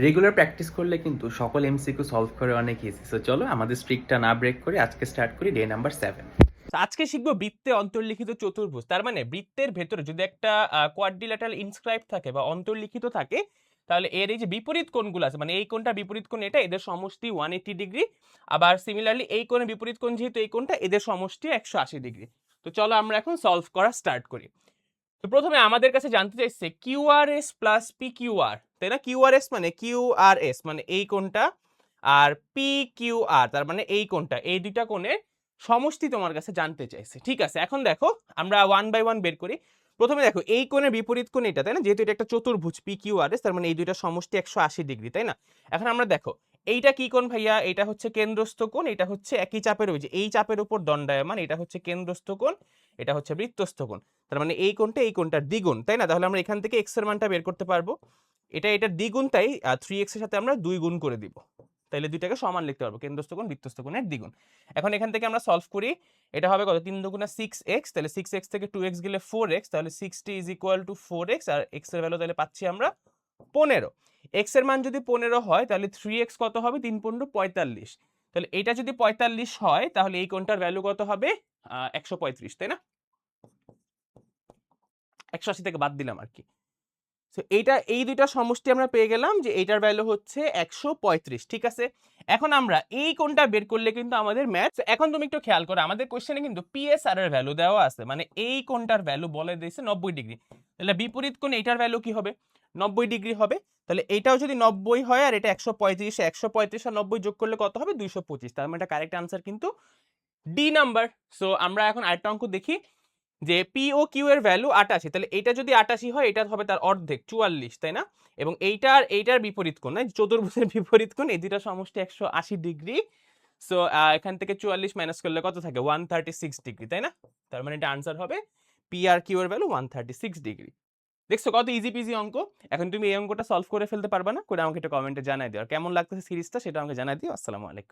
Regular practice করলে কিন্তু সকল এমসিকিউ সলভ করে অনেক ইজি। সো চলো আমাদের স্ট্রিকটা না ব্রেক করে আজকে স্টার্ট করি ডে নাম্বার 7। আজকে শিখবো বৃত্তে অন্তর্লিখিত চতুর্ভুজ। তার মানে বৃত্তের ভেতরে যদি একটা কোয়াড্রিল্যাটারাল ইনস্ক্রাইব থাকে বা অন্তর্লিখিত থাকে, তাহলে এর এই যে বিপরীত কোণগুলো আছে, মানে এই কোণটা বিপরীত কোণ এটা, এদের সমষ্টি 180 ডিগ্রি। আবার সিমিলারলি এই কোণের বিপরীত কোণ যেহেতু এই কোণটা, এদের সমষ্টি 180 ডিগ্রি। তো চলো আমরা এখন সলভ করা স্টার্ট করি। তো প্রথমে আমাদের কাছে জানতে চাইছে কিউআরএস প্লাস পি কিউআর, তাই না? কিউআরএস মানে কিউআরএস মানে এই কোণটা, আর পি কিউআর তার মানে এই কোণটা, এই দুইটা কোণের সমষ্টি তোমার কাছে জানতে চাইছে। ঠিক আছে, এখন দেখো আমরা ওয়ান বাই ওয়ান বের করি। প্রথমে দেখো এই কোণের বিপরীত কোণ এটা, তাই না? যেহেতু এটা একটা চতুর্ভুজ পি কিউআরএস, তার মানে এই দুইটা সমষ্টি 180 ডিগ্রি, তাই না? এখন আমরা দেখো এইটা কি কোণ ভাইয়া? এটা হচ্ছে কেন্দ্রস্থ কোণ, এটা হচ্ছে একই চাপের, ওই যে এই চাপের উপর দণ্ডায়মান, এটা হচ্ছে কেন্দ্রস্থ কোণ, এটা হচ্ছে বৃত্তস্থ কোণ। তার মানে এই কোণটা এই কোণটার দ্বিগুণ, তাই না? তাহলে আমরা এখান থেকে এক্স এর মানটা বের করতে পারবো। এটা এটার দ্বিগুণ, তাই 3x এর সাথে আমরা 2 গুণ করে দিব। তাহলে দুইটাকে সমান লিখতে পারবো, কেন্দ্রস্থ কোণ বৃত্তস্থ কোণের দ্বিগুণ। এখন এখান থেকে আমরা সলভ করি, এটা হবে কত? 3 দুগুণা 6x, তাহলে 6x থেকে 2x গেলে 4x, তাহলে 60 ইজ ইকুয়াল টু 4x, আর x এর ভ্যালু তাহলে পাচ্ছি আমরা 15। x এর মান যদি 15 হয় তাহলে 3x কত হবে? 3 15 45। তাহলে এটা যদি 45 হয় তাহলে এই কোণটার ভ্যালু কত হবে? 135, তাই না? 180 থেকে বাদ দিলাম আর কি। সো এইটা, এই দুইটা সমষ্টি আমরা পেয়ে গেলাম যে এইটার ভ্যালু হচ্ছে 135। ঠিক আছে, এখন আমরা এই কোণটা বের করলে কিন্তু আমাদের ম্যাথ। এখন তুমি একটু খেয়াল করো, আমাদের কোশ্চেনে কিন্তু পিএসআর এর ভ্যালু দেওয়া আছে, মানে এই কোণটার ভ্যালু বলে দিয়েছে 90 ডিগ্রি। তাহলে বিপরীত কোণ এইটার ভ্যালু কি হবে? 90 ডিগ্রি হবে। তাহলে এটাও যদি 90 হয় আর এটা 135, 135 আর 90 যোগ করলে কত হবে? 225। তার মানে এটা কারেক্ট আনসার কিন্তু ডি নাম্বার। সো আমরা এখন আরেকটা অঙ্ক দেখি, যে পি ও কিউ এর ভ্যালু 88, তাহলে এটা যদি 88 হয় এটা হবে তার অর্ধেক 44, তাই না? এবং এইটার বিপরীত কোণ, চতুর্ভুজের বিপরীত কোণ, এই দুইটা সমষ্টি 180 ডিগ্রি। সো এখান থেকে 44 মাইনাস করলে কত থাকে? 136 ডিগ্রি, তাই না? তার মানে এটা আনসার হবে পি আর কিউ এর ভ্যালু 136 ডিগ্রি। দেখছো কত ইজি পিজি অঙ্ক? এখন তুমি এই অঙ্কটা সলভ করে ফেলতে পারবা না? করে আমাকে একটা কমেন্টে জানাই দিও, আর কেমন লাগতেছে সিরিজটা সেটা আমাকে জানাই দিও। আসসালামু আলাইকুম।